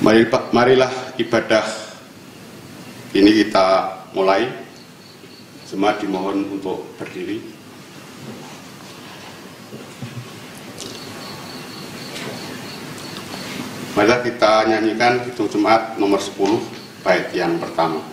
Marilah ibadah ini kita mulai. Jemaat dimohon untuk berdiri. Marilah kita nyanyikan Kidung Jemaat nomor 10 bait yang pertama.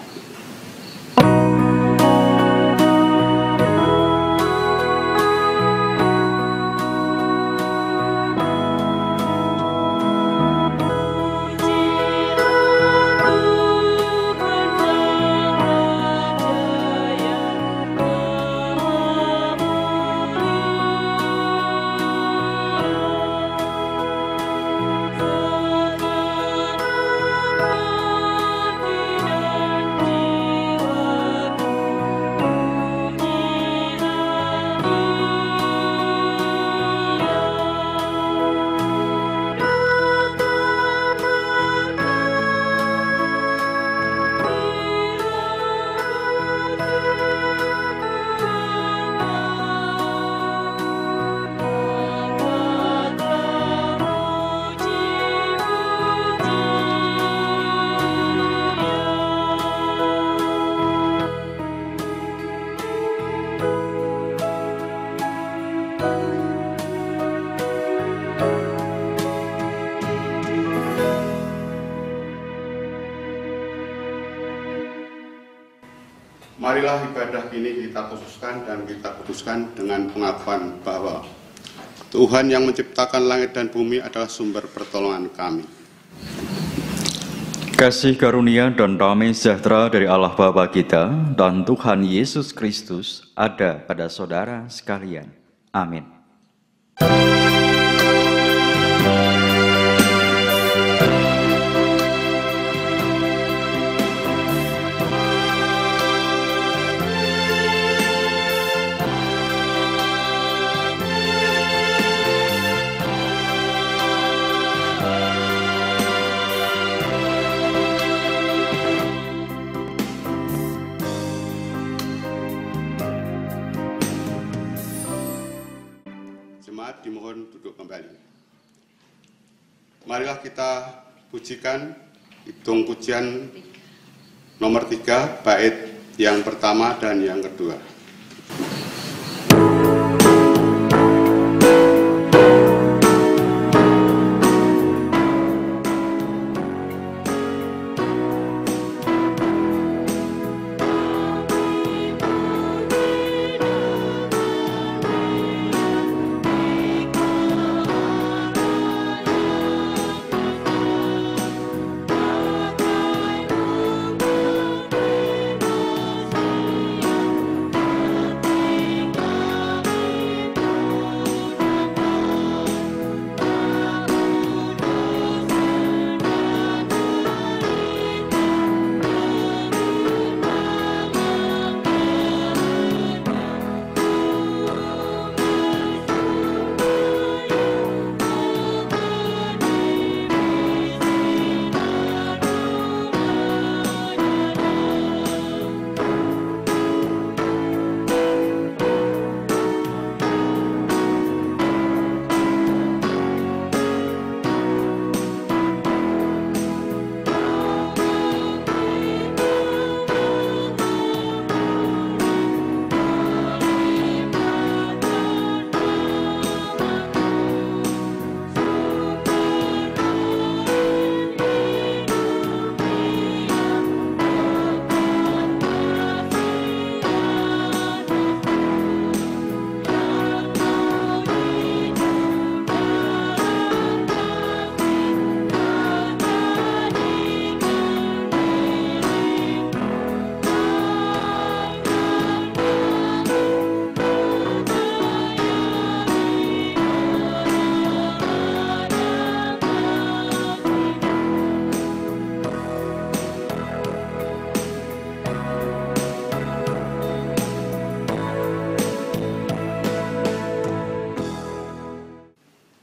Marilah ibadah ini kita khususkan dan kita kuduskan dengan pengakuan bahwa Tuhan yang menciptakan langit dan bumi adalah sumber pertolongan kami. Kasih karunia dan damai sejahtera dari Allah Bapa kita dan Tuhan Yesus Kristus ada pada saudara sekalian. Amin. Dimohon duduk kembali. Marilah kita pujikan Kidung Pujian nomor 3 bait yang pertama dan yang kedua.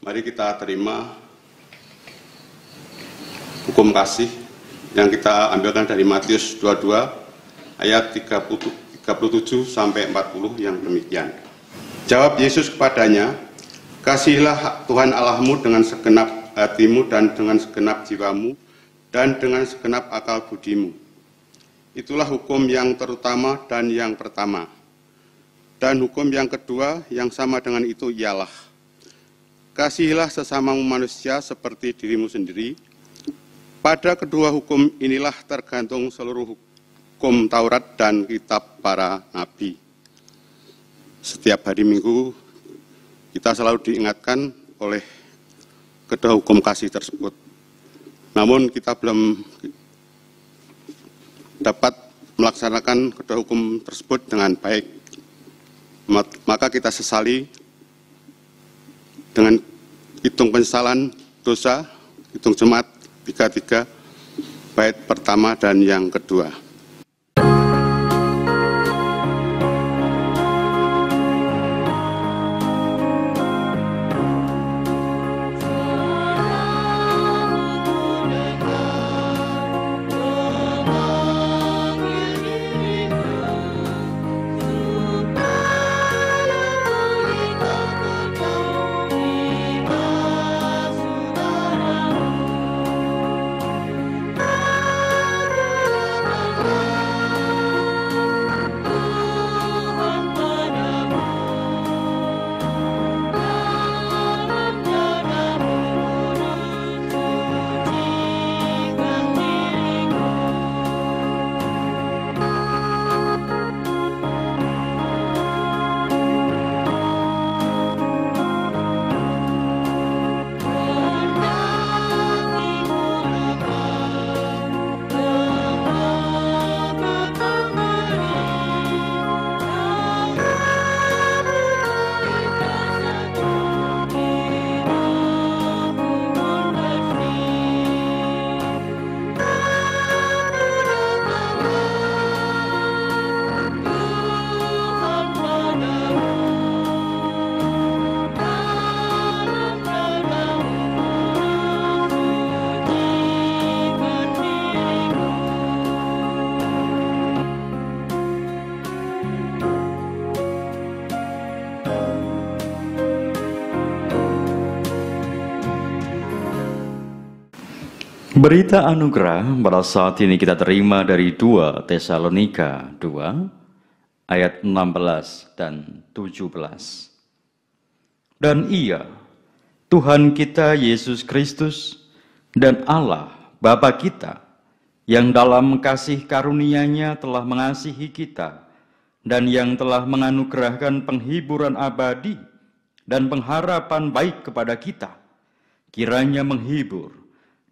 Mari kita terima hukum kasih yang kita ambilkan dari Matius 22 ayat 37 sampai 40 yang demikian. Jawab Yesus kepadanya, "Kasihilah Tuhan Allahmu dengan segenap hatimu dan dengan segenap jiwamu dan dengan segenap akal budimu. Itulah hukum yang terutama dan yang pertama. Dan hukum yang kedua yang sama dengan itu ialah, kasihilah sesamamu manusia seperti dirimu sendiri. Pada kedua hukum inilah tergantung seluruh hukum Taurat dan kitab para nabi. Setiap hari Minggu kita selalu diingatkan oleh kedua hukum kasih tersebut. Namun kita belum dapat melaksanakan kedua hukum tersebut dengan baik. Maka kita sesali dengan hitung penyesalan dosa, hitung jemaat 33, bait pertama dan yang kedua. Berita anugerah pada saat ini kita terima dari 2 Tesalonika 2 ayat 16 dan 17. Dan Ia, Tuhan kita Yesus Kristus dan Allah Bapa kita, yang dalam kasih karunia-Nya telah mengasihi kita dan yang telah menganugerahkan penghiburan abadi dan pengharapan baik kepada kita, kiranya menghibur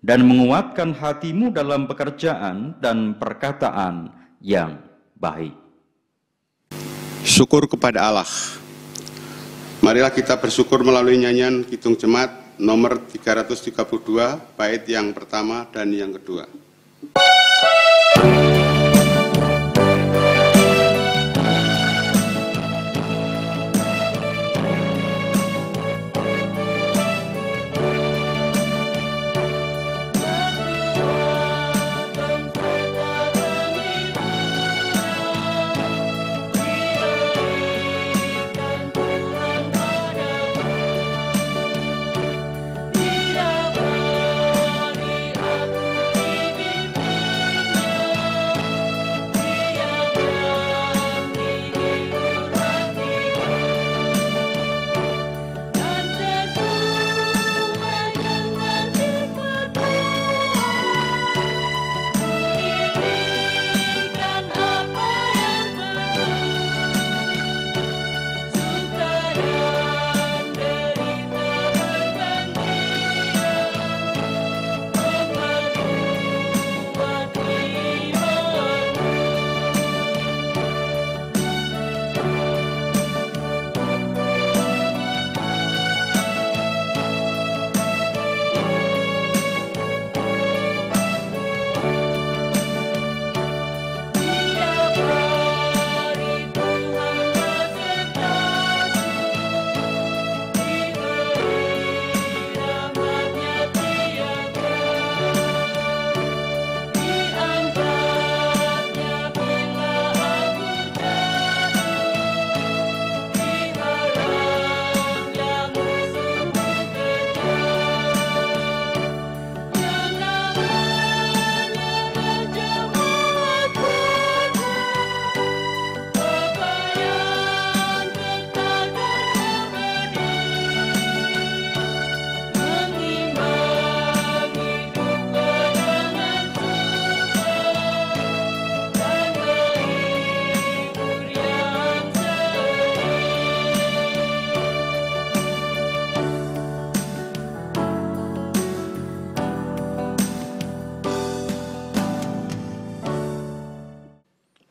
dan menguatkan hatimu dalam pekerjaan dan perkataan yang baik. Syukur kepada Allah. Marilah kita bersyukur melalui nyanyian Kidung Jemaat nomor 332, bait yang pertama dan yang kedua.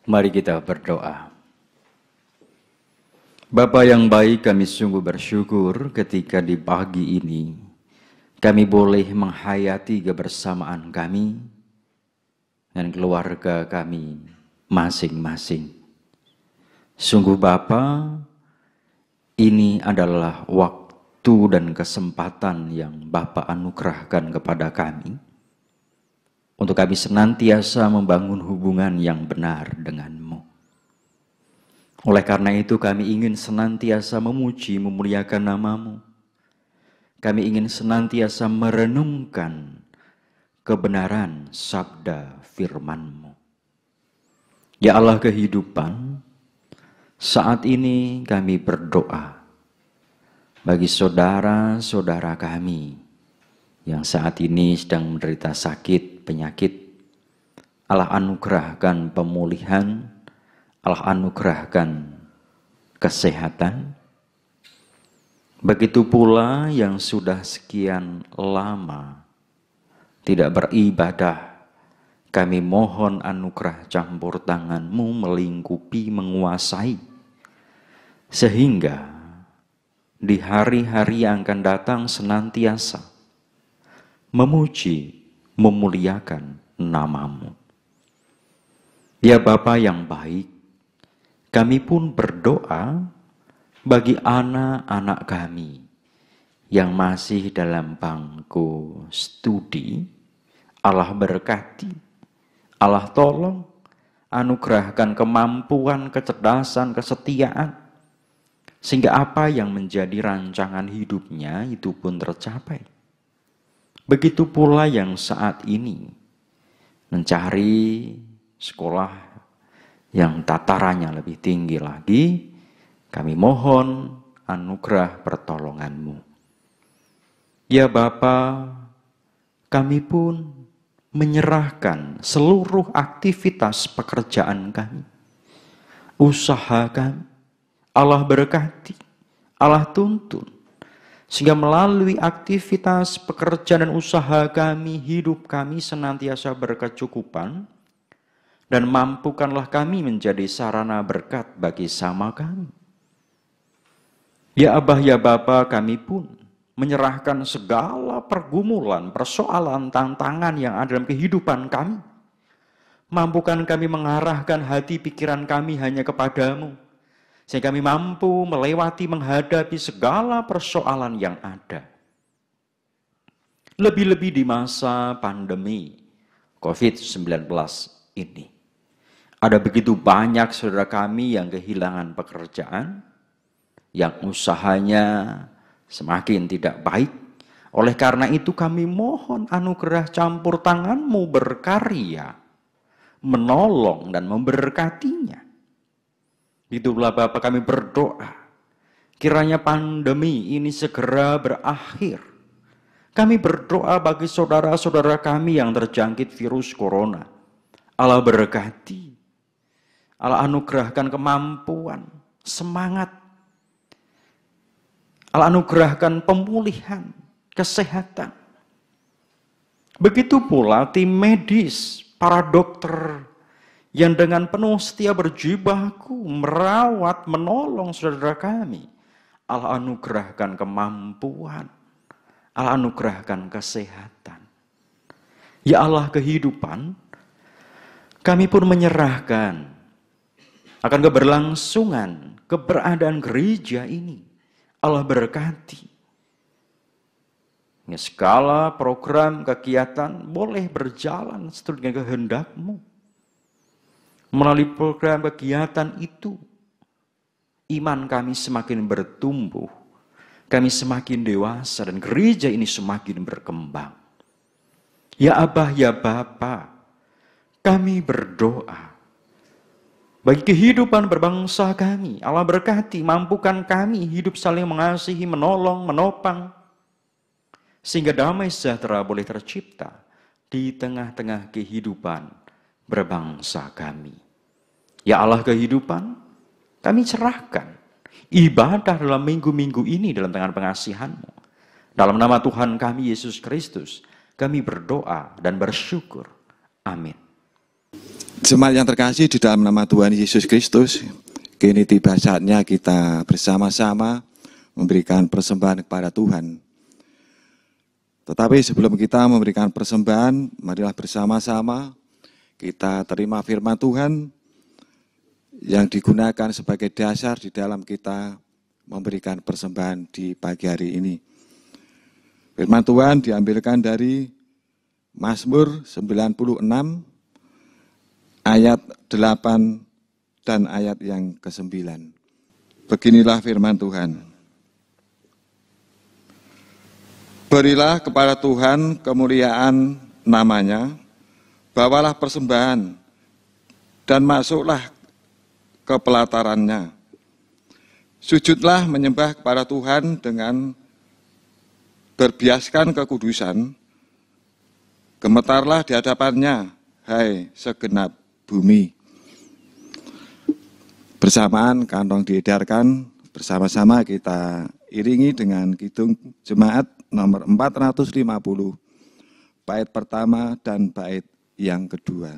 Mari kita berdoa. Bapa yang baik, kami sungguh bersyukur ketika di pagi ini kami boleh menghayati kebersamaan kami dan keluarga kami masing-masing. Sungguh Bapa, ini adalah waktu dan kesempatan yang Bapa anugerahkan kepada kami untuk kami senantiasa membangun hubungan yang benar denganmu. Oleh karena itu kami ingin senantiasa memuji, memuliakan namamu. Kami ingin senantiasa merenungkan kebenaran sabda firman-Mu. Ya Allah kehidupan, saat ini kami berdoa bagi saudara-saudara kami yang saat ini sedang menderita sakit, penyakit. Allah anugerahkan pemulihan, Allah anugerahkan kesehatan. Begitu pula yang sudah sekian lama tidak beribadah, kami mohon anugerah campur tangan-Mu melingkupi, menguasai, sehingga di hari-hari yang akan datang senantiasa memuji, memuliakan nama-Mu. Ya Bapa yang baik, kami pun berdoa bagi anak-anak kami yang masih dalam bangku studi. Allah berkati, Allah tolong, anugerahkan kemampuan, kecerdasan, kesetiaan, sehingga apa yang menjadi rancangan hidupnya itu pun tercapai. Begitu pula yang saat ini mencari sekolah yang tatarannya lebih tinggi lagi, kami mohon anugerah pertolongan-Mu. Ya Bapa, kami pun menyerahkan seluruh aktivitas pekerjaan kami, usaha kami. Allah berkati, Allah tuntun, sehingga melalui aktivitas pekerjaan dan usaha kami, hidup kami senantiasa berkecukupan, dan mampukanlah kami menjadi sarana berkat bagi sama kami. Ya Abah, ya Bapa, kami pun menyerahkan segala pergumulan, persoalan, tantangan yang ada dalam kehidupan kami. Mampukan kami mengarahkan hati pikiran kami hanya kepadamu, sehingga kami mampu melewati, menghadapi segala persoalan yang ada. Lebih-lebih di masa pandemi COVID-19 ini. Ada begitu banyak saudara kami yang kehilangan pekerjaan, yang usahanya semakin tidak baik. Oleh karena itu kami mohon anugerah campur tangan-Mu berkarya, menolong dan memberkatinya. Itulah Bapa, kami berdoa, kiranya pandemi ini segera berakhir. Kami berdoa bagi saudara-saudara kami yang terjangkit virus corona. Allah berkati, Allah anugerahkan kemampuan, semangat. Allah anugerahkan pemulihan, kesehatan. Begitu pula tim medis, para dokter yang dengan penuh setia berjibaku merawat, menolong saudara kami. Allah anugerahkan kemampuan, Allah anugerahkan kesehatan. Ya Allah kehidupan, kami pun menyerahkan akan keberlangsungan, keberadaan gereja ini. Allah berkati. Segala program, kegiatan boleh berjalan seturut dengan kehendak-Mu. Melalui program kegiatan itu, iman kami semakin bertumbuh, kami semakin dewasa, dan gereja ini semakin berkembang. Ya Abah, ya Bapa, kami berdoa bagi kehidupan berbangsa kami. Allah berkati, mampukan kami hidup saling mengasihi, menolong, menopang, sehingga damai sejahtera boleh tercipta di tengah-tengah kehidupan berbangsa kami. Ya Allah kehidupan, kami serahkan ibadah dalam minggu-minggu ini dalam tangan pengasihan-Mu. Dalam nama Tuhan kami Yesus Kristus, kami berdoa dan bersyukur. Amin. Jemaat yang terkasih di dalam nama Tuhan Yesus Kristus, kini tiba saatnya kita bersama-sama memberikan persembahan kepada Tuhan. Tetapi sebelum kita memberikan persembahan, marilah bersama-sama kita terima firman Tuhan yang digunakan sebagai dasar di dalam kita memberikan persembahan di pagi hari ini. Firman Tuhan diambilkan dari Mazmur 96 ayat 8 dan ayat yang ke-9. Beginilah firman Tuhan. Berilah kepada Tuhan kemuliaan namanya, bawalah persembahan, dan masuklah ke pelatarannya. Sujudlah menyembah kepada Tuhan dengan berbiaskan kekudusan, gemetarlah di hadapannya, hai segenap bumi. Bersamaan kantong diedarkan, bersama-sama kita iringi dengan kidung jemaat nomor 450, bait pertama dan bait yang kedua.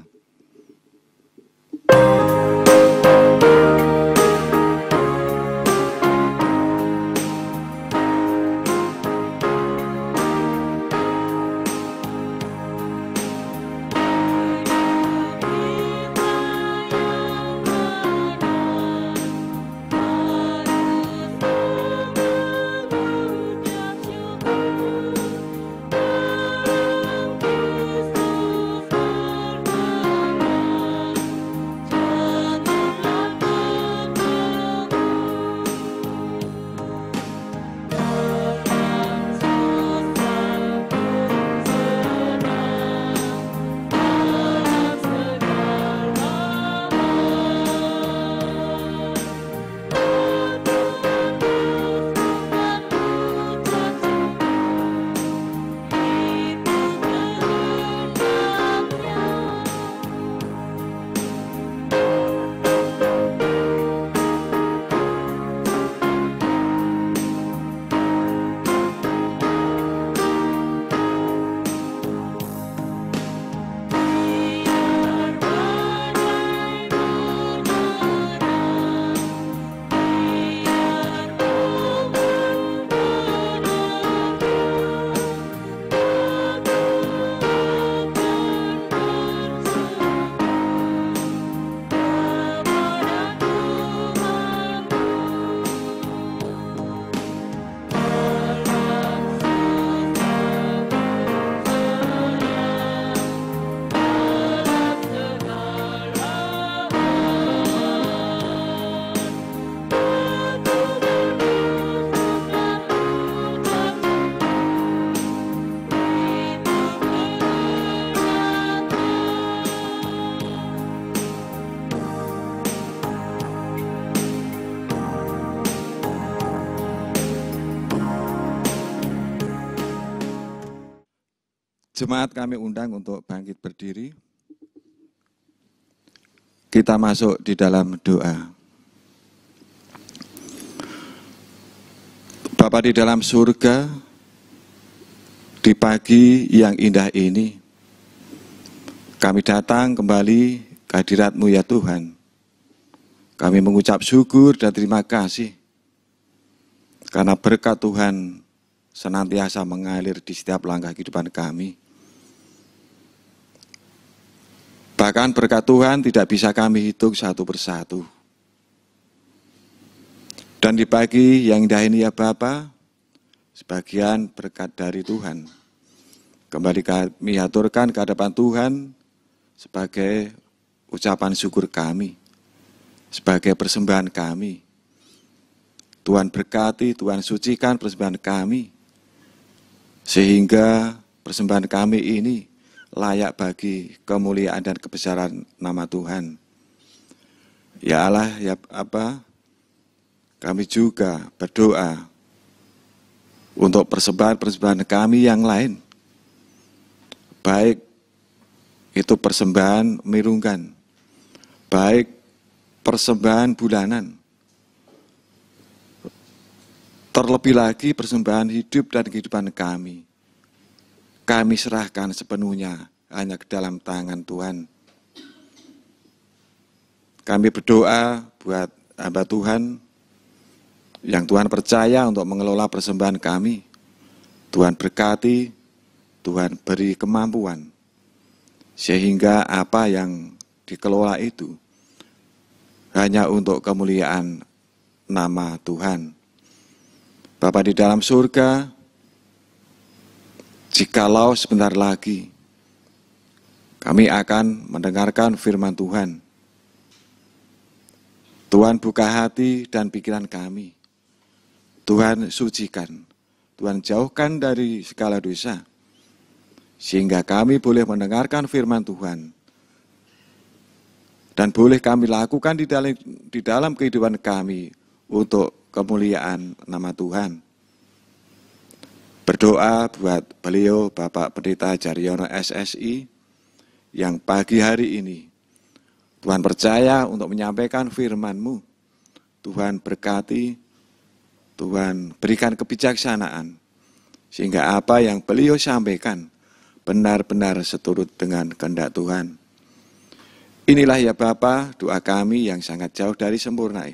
Jemaat kami undang untuk bangkit berdiri. Kita masuk di dalam doa. Bapa di dalam surga, di pagi yang indah ini, kami datang kembali ke hadirat-Mu ya Tuhan. Kami mengucap syukur dan terima kasih, karena berkat Tuhan senantiasa mengalir di setiap langkah kehidupan kami. Bahkan berkat Tuhan tidak bisa kami hitung satu persatu. Dan di pagi yang indah ini ya Bapa, sebagian berkat dari Tuhan kembali kami aturkan ke hadapan Tuhan sebagai ucapan syukur kami, sebagai persembahan kami. Tuhan berkati, Tuhan sucikan persembahan kami, sehingga persembahan kami ini layak bagi kemuliaan dan kebesaran nama Tuhan. Ya Allah, ya Bapa, kami juga berdoa untuk persembahan-persembahan kami yang lain. Baik itu persembahan mirunggan, baik persembahan bulanan, terlebih lagi persembahan hidup dan kehidupan kami. Kami serahkan sepenuhnya hanya ke dalam tangan Tuhan. Kami berdoa buat hamba Tuhan yang Tuhan percaya untuk mengelola persembahan kami. Tuhan berkati, Tuhan beri kemampuan, sehingga apa yang dikelola itu hanya untuk kemuliaan nama Tuhan. Bapa di dalam surga, jikalau sebentar lagi kami akan mendengarkan firman Tuhan, Tuhan buka hati dan pikiran kami. Tuhan sucikan, Tuhan jauhkan dari segala dosa, sehingga kami boleh mendengarkan firman Tuhan dan boleh kami lakukan di dalam kehidupan kami untuk kemuliaan nama Tuhan. Berdoa buat beliau Bapak Pendeta Jaryono SSI yang pagi hari ini Tuhan percaya untuk menyampaikan firman-Mu. Tuhan berkati, Tuhan berikan kebijaksanaan, sehingga apa yang beliau sampaikan benar-benar seturut dengan kehendak Tuhan. Inilah ya Bapa, doa kami yang sangat jauh dari sempurna.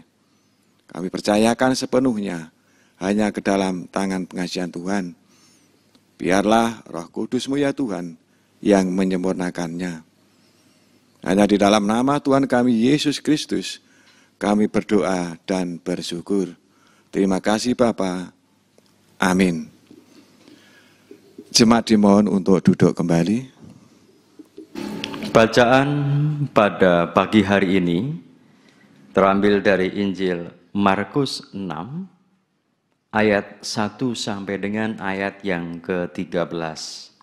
Kami percayakan sepenuhnya hanya ke dalam tangan pengasihan Tuhan. Biarlah Roh Kudus-Mu ya Tuhan yang menyempurnakannya. Hanya di dalam nama Tuhan kami Yesus Kristus kami berdoa dan bersyukur. Terima kasih Bapa. Amin. Jemaat dimohon untuk duduk kembali. Bacaan pada pagi hari ini terambil dari Injil Markus 6 ayat 1 sampai dengan ayat yang ke-13.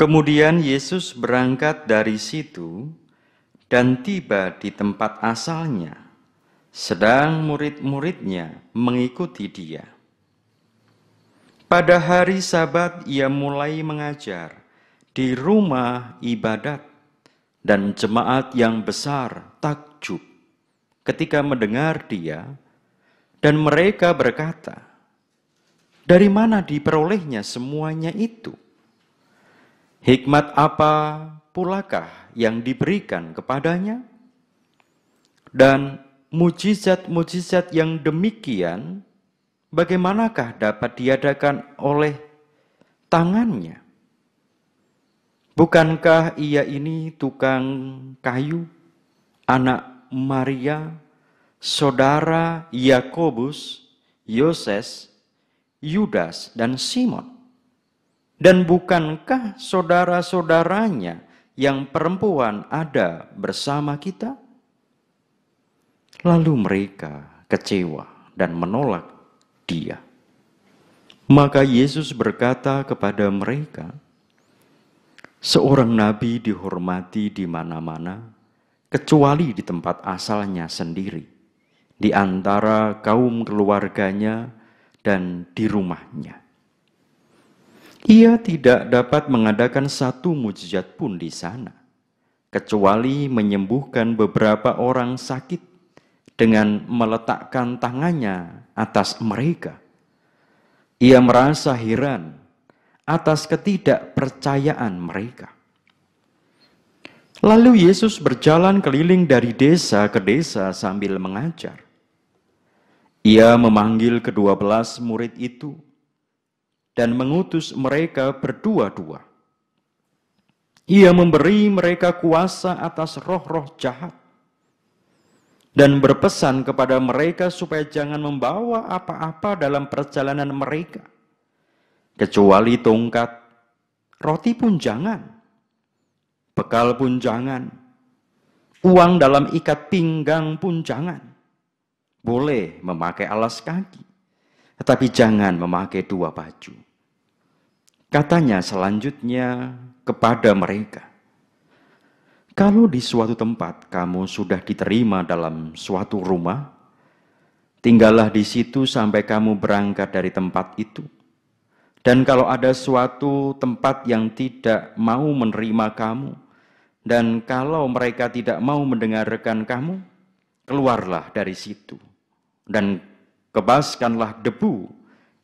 Kemudian Yesus berangkat dari situ dan tiba di tempat asalnya, sedang murid-muridnya mengikuti dia. Pada hari Sabat ia mulai mengajar di rumah ibadat, dan jemaat yang besar takjub ketika mendengar dia, dan mereka berkata, "Dari mana diperolehnya semuanya itu? Hikmat apa pulakah yang diberikan kepadanya? Dan mujizat-mujizat yang demikian, bagaimanakah dapat diadakan oleh tangannya? Bukankah ia ini tukang kayu, anak Maria, saudara Yakobus, Yoses, Yudas, dan Simon? Dan bukankah saudara-saudaranya yang perempuan ada bersama kita?" Lalu mereka kecewa dan menolak dia. Maka Yesus berkata kepada mereka, "Seorang nabi dihormati di mana-mana, kecuali di tempat asalnya sendiri, di antara kaum keluarganya dan di rumahnya. Ia tidak dapat mengadakan satu mujizat pun di sana, kecuali menyembuhkan beberapa orang sakit dengan meletakkan tangannya atas mereka. Ia merasa heran atas ketidakpercayaan mereka. Lalu Yesus berjalan keliling dari desa ke desa sambil mengajar. Ia memanggil ke-12 murid itu dan mengutus mereka berdua-dua. Ia memberi mereka kuasa atas roh-roh jahat dan berpesan kepada mereka supaya jangan membawa apa-apa dalam perjalanan mereka, kecuali tongkat, roti pun jangan, bekal pun jangan, uang dalam ikat pinggang pun jangan. Boleh memakai alas kaki, tetapi jangan memakai 2 baju. Katanya selanjutnya kepada mereka, "Kalau di suatu tempat kamu sudah diterima dalam suatu rumah, tinggallah di situ sampai kamu berangkat dari tempat itu. Dan kalau ada suatu tempat yang tidak mau menerima kamu, dan kalau mereka tidak mau mendengarkan kamu, keluarlah dari situ, dan kebaskanlah debu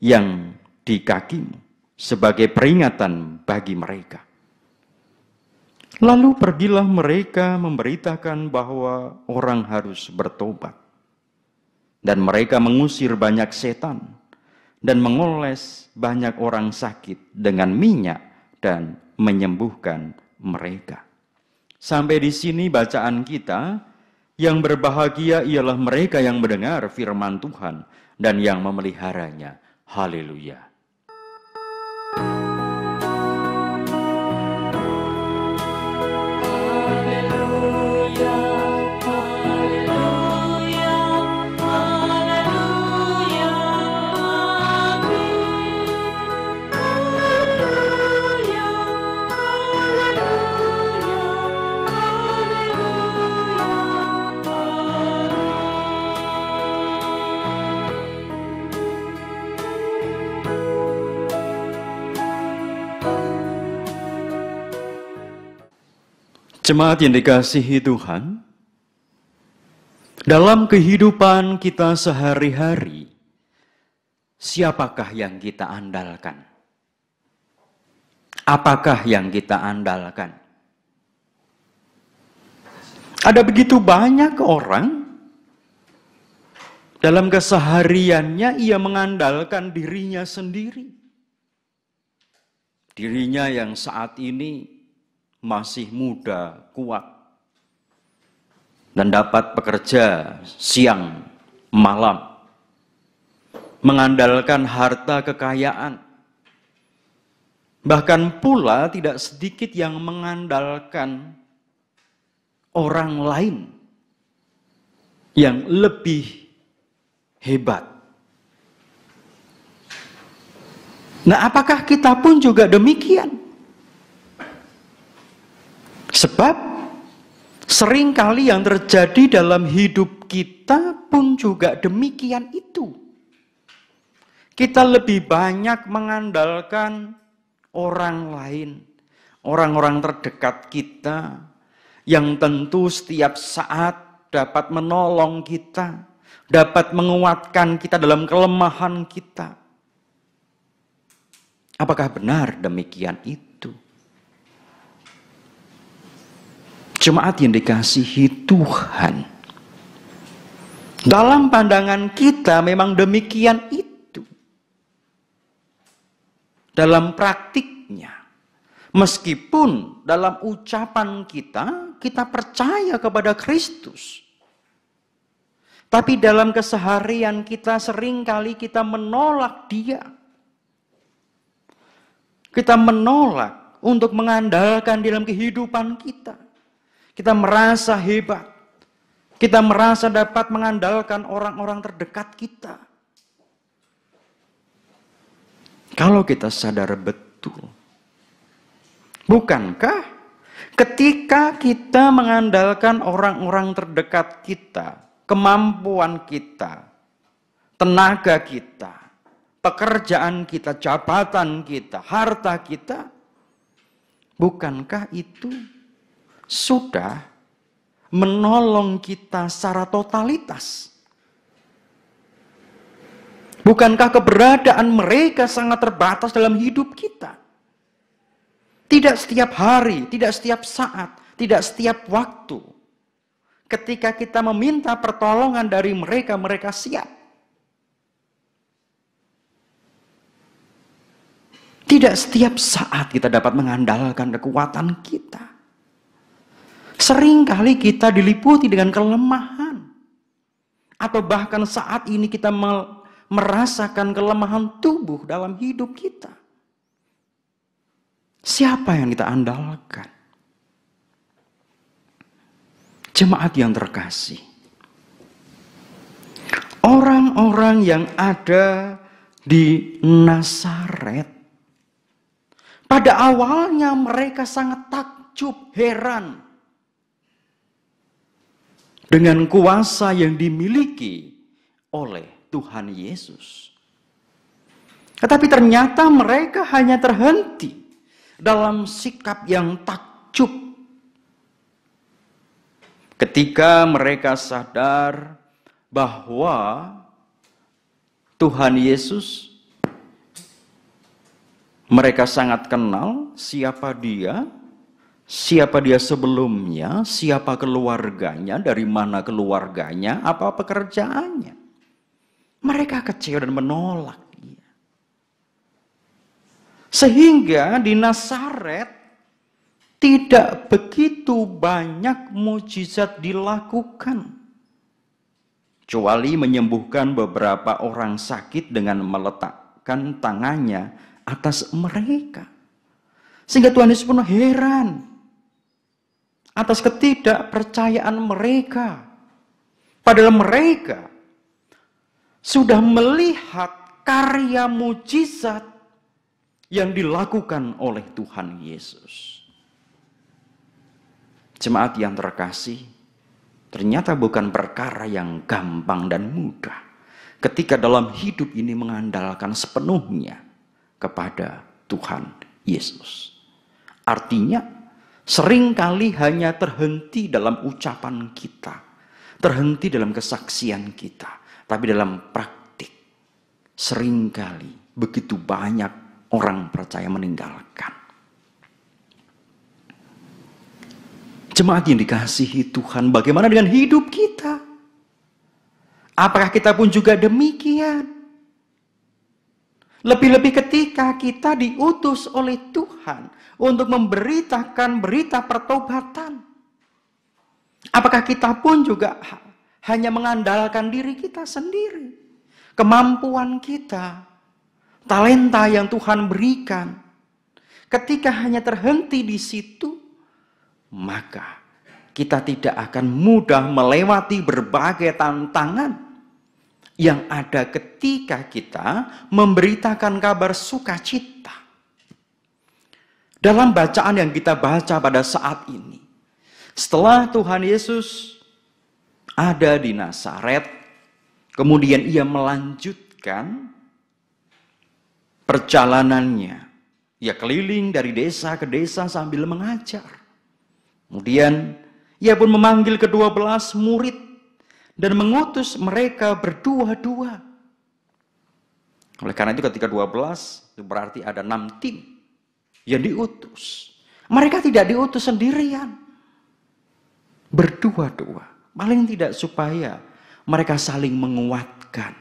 yang di kakimu sebagai peringatan bagi mereka." Lalu pergilah mereka memberitakan bahwa orang harus bertobat. Dan mereka mengusir banyak setan dan mengoles banyak orang sakit dengan minyak dan menyembuhkan mereka. Sampai di sini bacaan kita. Yang berbahagia ialah mereka yang mendengar firman Tuhan dan yang memeliharanya. Haleluya. Jemaat yang dikasihi Tuhan, dalam kehidupan kita sehari-hari, siapakah yang kita andalkan? Apakah yang kita andalkan? Ada begitu banyak orang, dalam kesehariannya ia mengandalkan dirinya sendiri. Dirinya yang saat ini masih muda, kuat, dan dapat bekerja siang, malam, mengandalkan harta kekayaan. Bahkan pula tidak sedikit yang mengandalkan orang lain yang lebih hebat. Nah, apakah kita pun juga demikian? Sebab seringkali yang terjadi dalam hidup kita pun juga demikian itu. Kita lebih banyak mengandalkan orang lain, orang-orang terdekat kita, yang tentu setiap saat dapat menolong kita, dapat menguatkan kita dalam kelemahan kita. Apakah benar demikian itu? Jemaat yang dikasihi Tuhan, dalam pandangan kita memang demikian itu. Dalam praktiknya, meskipun dalam ucapan kita percaya kepada Kristus, tapi dalam keseharian kita seringkali kita menolak Dia. Kita menolak untuk mengandalkan dalam kehidupan kita. Kita merasa hebat. Kita merasa dapat mengandalkan orang-orang terdekat kita. Kalau kita sadar betul, bukankah ketika kita mengandalkan orang-orang terdekat kita, kemampuan kita, tenaga kita, pekerjaan kita, jabatan kita, harta kita, bukankah itu sudah menolong kita secara totalitas? Bukankah keberadaan mereka sangat terbatas dalam hidup kita? Tidak setiap hari, tidak setiap saat, tidak setiap waktu. Ketika kita meminta pertolongan dari mereka, mereka siap. Tidak setiap saat kita dapat mengandalkan kekuatan kita. Seringkali kita diliputi dengan kelemahan. Atau bahkan saat ini kita merasakan kelemahan tubuh dalam hidup kita. Siapa yang kita andalkan? Jemaat yang terkasih, orang-orang yang ada di Nazaret, pada awalnya mereka sangat takjub, heran dengan kuasa yang dimiliki oleh Tuhan Yesus. Tetapi ternyata mereka hanya terhenti dalam sikap yang takjub. Ketika mereka sadar bahwa Tuhan Yesus, mereka sangat kenal siapa Dia, siapa dia sebelumnya, siapa keluarganya, dari mana keluarganya, apa pekerjaannya. Mereka kecewa dan menolak dia. Sehingga di Nazaret tidak begitu banyak mujizat dilakukan. Kecuali menyembuhkan beberapa orang sakit dengan meletakkan tangannya atas mereka. Sehingga Tuhan Yesus pun heran atas ketidakpercayaan mereka. Padahal mereka sudah melihat karya mujizat yang dilakukan oleh Tuhan Yesus. Jemaat yang terkasih, ternyata bukan perkara yang gampang dan mudah ketika dalam hidup ini mengandalkan sepenuhnya kepada Tuhan Yesus. Artinya, seringkali hanya terhenti dalam ucapan kita, terhenti dalam kesaksian kita, tapi dalam praktik seringkali begitu banyak orang percaya meninggalkan. Jemaat yang dikasihi Tuhan, bagaimana dengan hidup kita? Apakah kita pun juga demikian? Lebih-lebih ketika kita diutus oleh Tuhan untuk memberitakan berita pertobatan. Apakah kita pun juga hanya mengandalkan diri kita sendiri? Kemampuan kita, talenta yang Tuhan berikan. Ketika hanya terhenti di situ, maka kita tidak akan mudah melewati berbagai tantangan yang ada ketika kita memberitakan kabar sukacita. Dalam bacaan yang kita baca pada saat ini, setelah Tuhan Yesus ada di Nazaret, kemudian ia melanjutkan perjalanannya. Ia keliling dari desa ke desa sambil mengajar. Kemudian ia pun memanggil ke-12 murid dan mengutus mereka berdua-dua. Oleh karena itu ketika 12 itu berarti ada 6 tim yang diutus. Mereka tidak diutus sendirian, berdua-dua. Paling tidak supaya mereka saling menguatkan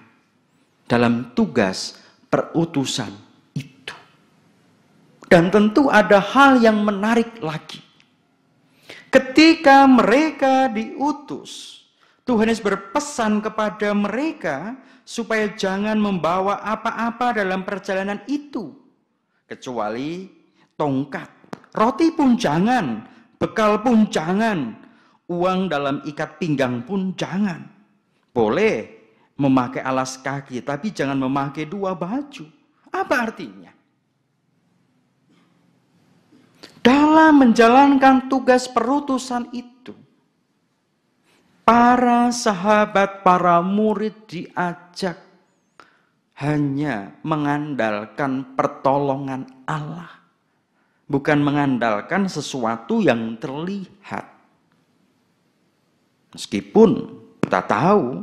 dalam tugas perutusan itu. Dan tentu ada hal yang menarik lagi. Ketika mereka diutus, Tuhan Yesus berpesan kepada mereka supaya jangan membawa apa-apa dalam perjalanan itu, kecuali tongkat. Roti pun jangan, bekal pun jangan, uang dalam ikat pinggang pun jangan. Boleh memakai alas kaki, tapi jangan memakai 2 baju. Apa artinya? Dalam menjalankan tugas perutusan itu, para sahabat, para murid diajak hanya mengandalkan pertolongan Allah, bukan mengandalkan sesuatu yang terlihat. Meskipun kita tahu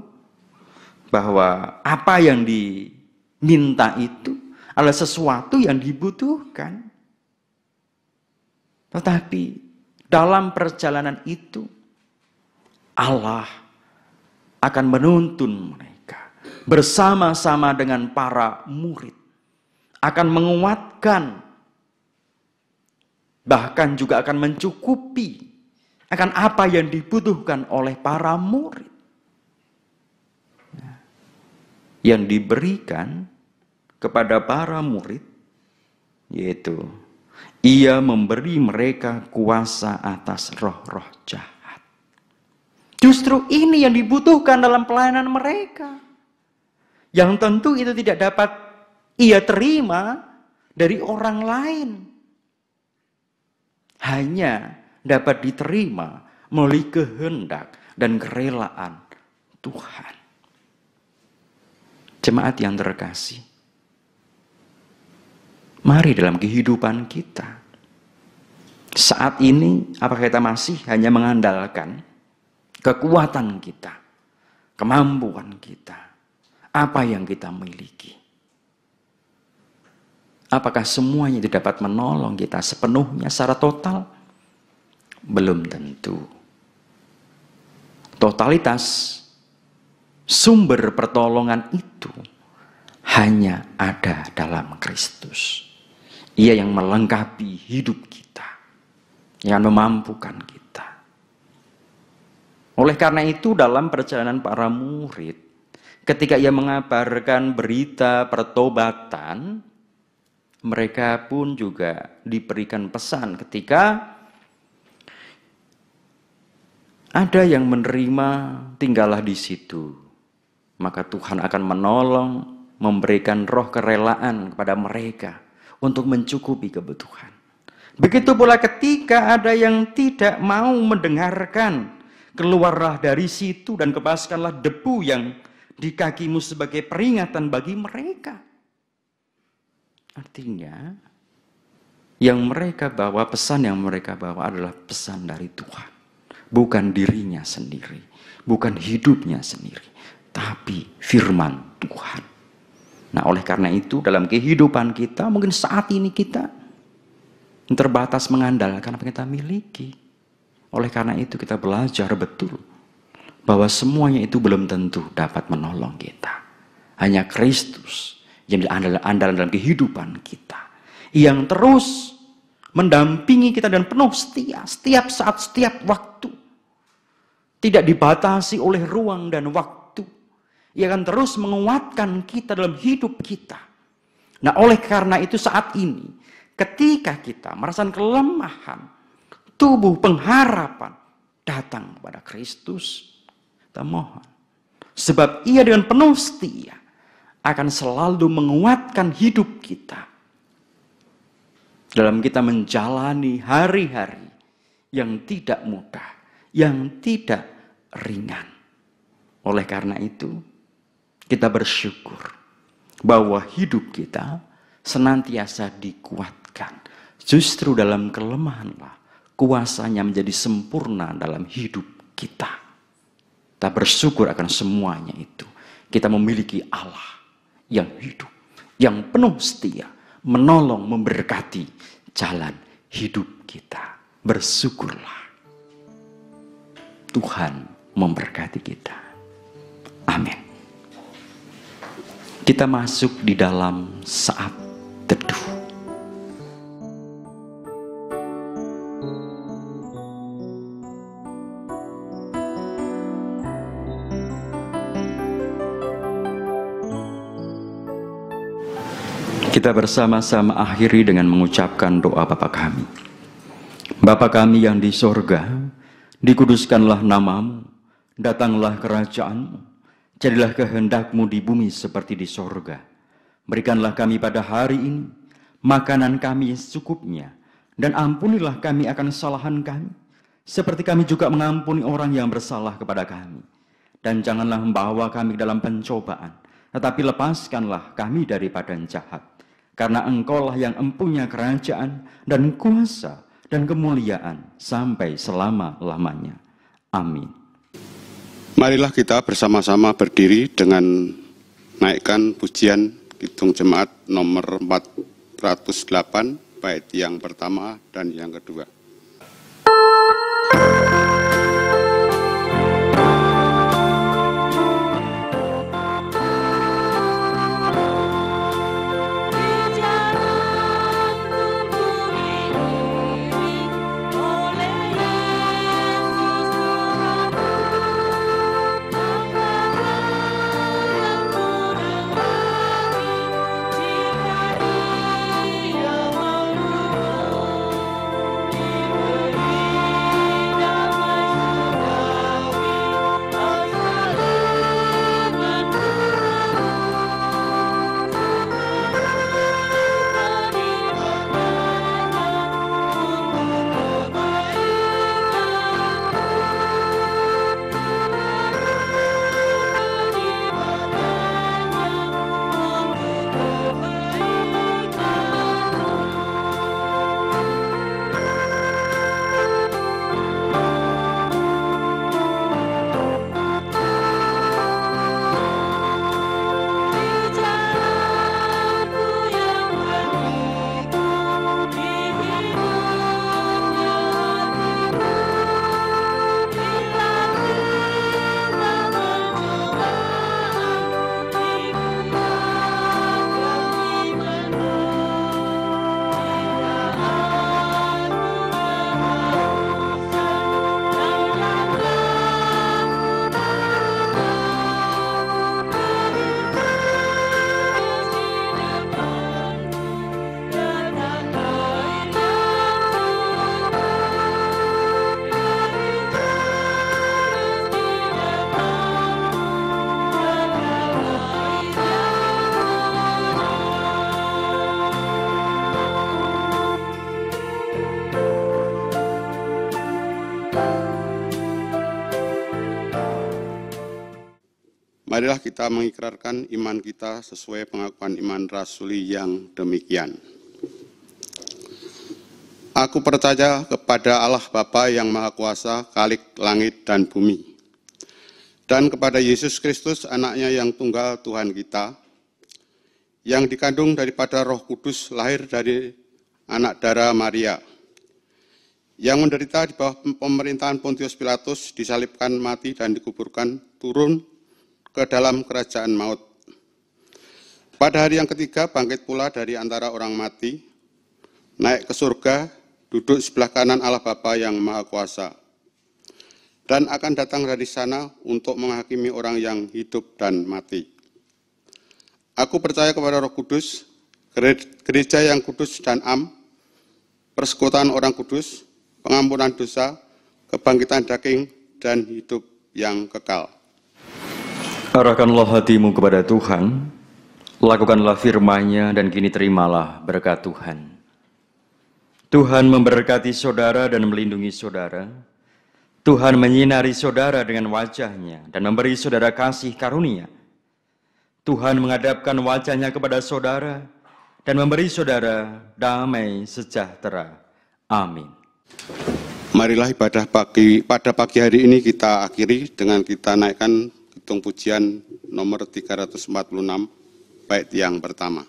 bahwa apa yang diminta itu adalah sesuatu yang dibutuhkan. Tetapi dalam perjalanan itu Allah akan menuntun mereka bersama-sama dengan para murid, akan menguatkan, bahkan juga akan mencukupi akan apa yang dibutuhkan oleh para murid. Yang diberikan kepada para murid, yaitu ia memberi mereka kuasa atas roh-roh jahat. Justru ini yang dibutuhkan dalam pelayanan mereka. Yang tentu itu tidak dapat ia terima dari orang lain. Hanya dapat diterima melalui kehendak dan kerelaan Tuhan. Jemaat yang terkasih, mari dalam kehidupan kita, saat ini apakah kita masih hanya mengandalkan kekuatan kita, kemampuan kita, apa yang kita miliki? Apakah semuanya itu dapat menolong kita sepenuhnya secara total? Belum tentu. Totalitas sumber pertolongan itu hanya ada dalam Kristus. Ia yang melengkapi hidup kita, yang memampukan kita. Oleh karena itu dalam perjalanan para murid, ketika ia mengabarkan berita pertobatan, mereka pun juga diberikan pesan ketika ada yang menerima, tinggallah di situ. Maka Tuhan akan menolong, memberikan roh kerelaan kepada mereka untuk mencukupi kebutuhan. Begitu pula ketika ada yang tidak mau mendengarkan, keluarlah dari situ dan kebaskanlah debu yang di kakimu sebagai peringatan bagi mereka. Artinya, yang mereka bawa, pesan yang mereka bawa adalah pesan dari Tuhan. Bukan dirinya sendiri, bukan hidupnya sendiri, tapi firman Tuhan. Nah, oleh karena itu dalam kehidupan kita, mungkin saat ini kita terbatas mengandalkan apa yang kita miliki. Oleh karena itu kita belajar betul bahwa semuanya itu belum tentu dapat menolong kita. Hanya Kristus yang menjadi andalan dalam kehidupan kita, yang terus mendampingi kita dan penuh setia setiap saat, setiap waktu. Tidak dibatasi oleh ruang dan waktu. Ia akan terus menguatkan kita dalam hidup kita. Nah, oleh karena itu saat ini, ketika kita merasakan kelemahan, tubuh pengharapan datang kepada Kristus, kita mohon. Sebab ia dengan penuh setia akan selalu menguatkan hidup kita dalam kita menjalani hari-hari yang tidak mudah, yang tidak ringan. Oleh karena itu, kita bersyukur bahwa hidup kita senantiasa dikuatkan. Justru dalam kelemahanlah kuasanya menjadi sempurna dalam hidup kita. Kita bersyukur akan semuanya itu. Kita memiliki Allah yang hidup, yang penuh setia, menolong, memberkati jalan hidup kita. Bersyukurlah. Tuhan memberkati kita. Amin. Kita masuk di dalam saat teduh. Kita bersama-sama akhiri dengan mengucapkan doa Bapa kami. Bapa kami yang di sorga, dikuduskanlah namamu, datanglah kerajaanmu, jadilah kehendakmu di bumi seperti di sorga. Berikanlah kami pada hari ini makanan kami secukupnya, dan ampunilah kami akan kesalahan kami, seperti kami juga mengampuni orang yang bersalah kepada kami. Dan janganlah membawa kami dalam pencobaan, tetapi lepaskanlah kami daripada yang jahat. Karena Engkaulah yang empunya kerajaan dan kuasa dan kemuliaan sampai selama-lamanya. Amin. Marilah kita bersama-sama berdiri dengan naikkan pujian Kidung Jemaat nomor 408, bait yang pertama dan yang kedua. Di Marilah kita mengikrarkan iman kita sesuai pengakuan iman rasuli yang demikian. Aku percaya kepada Allah Bapa yang Maha Kuasa, Khalik langit dan bumi, dan kepada Yesus Kristus, anaknya yang tunggal Tuhan kita, yang dikandung daripada Roh Kudus, lahir dari anak darah Maria, yang menderita di bawah pemerintahan Pontius Pilatus, disalibkan, mati, dan dikuburkan, turun ke dalam kerajaan maut. Pada hari yang ketiga, bangkit pula dari antara orang mati, naik ke surga, duduk sebelah kanan Allah Bapa yang Maha Kuasa, dan akan datang dari sana untuk menghakimi orang yang hidup dan mati. Aku percaya kepada Roh Kudus, gereja yang kudus dan persekutuan orang kudus, pengampunan dosa, kebangkitan daging, dan hidup yang kekal. Arahkanlah hatimu kepada Tuhan, lakukanlah firman-Nya, dan kini terimalah berkat Tuhan. Tuhan memberkati saudara dan melindungi saudara. Tuhan menyinari saudara dengan wajah-Nya dan memberi saudara kasih karunia. Tuhan menghadapkan wajah-Nya kepada saudara dan memberi saudara damai sejahtera. Amin. Marilah ibadah pada pagi hari ini kita akhiri dengan kita naikkan Kidung Pujian nomor 346, bait yang pertama.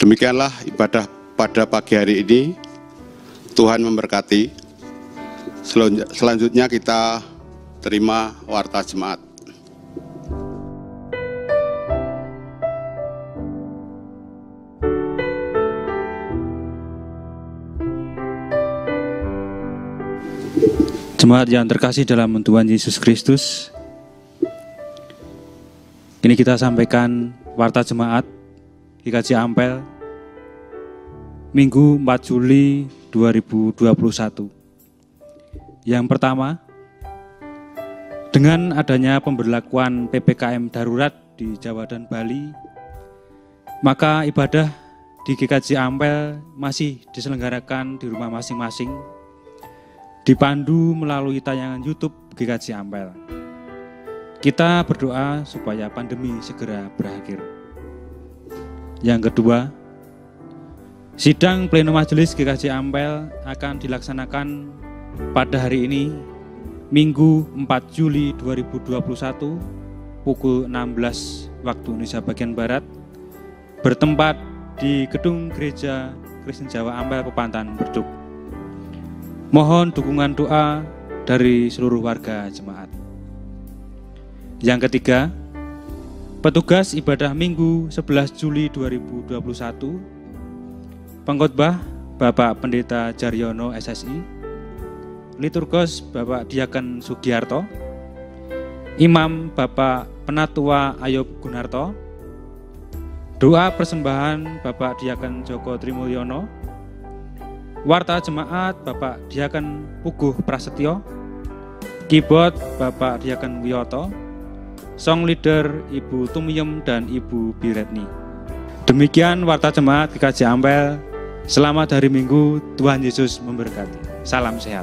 Demikianlah ibadah pada pagi hari ini. Tuhan memberkati. Selanjutnya kita terima warta jemaat. Jemaat yang terkasih dalam Tuhan Yesus Kristus, ini kita sampaikan warta jemaat GKJ Ampel Minggu 4 Juli 2021. Yang pertama, dengan adanya pemberlakuan PPKM darurat di Jawa dan Bali, maka ibadah di GKJ Ampel masih diselenggarakan di rumah masing-masing, dipandu melalui tayangan YouTube GKJ Ampel. Kita berdoa supaya pandemi segera berakhir. Yang kedua, sidang pleno majelis GKJ Ampel akan dilaksanakan pada hari ini, Minggu 4 Juli 2021, pukul 16 waktu Indonesia bagian Barat, bertempat di Gedung Gereja Kristen Jawa Ampel Pepantan Berduk. Mohon dukungan doa dari seluruh warga jemaat. Yang ketiga, petugas ibadah Minggu 11 Juli 2021, pengkhotbah Bapak Pendeta Jaryono SSI, liturgos Bapak Diaken Sugiarto, imam Bapak Penatua Ayub Gunarto, doa persembahan Bapak Diaken Joko Trimulyono, warta jemaat Bapak Diaken Puguh Prasetyo, keyboard Bapak Diaken Wiyoto, song leader Ibu Tumiyem dan Ibu Biretni. Demikian warta jemaat GKJ Ampel. Selamat hari Minggu, Tuhan Yesus memberkati. Salam sehat.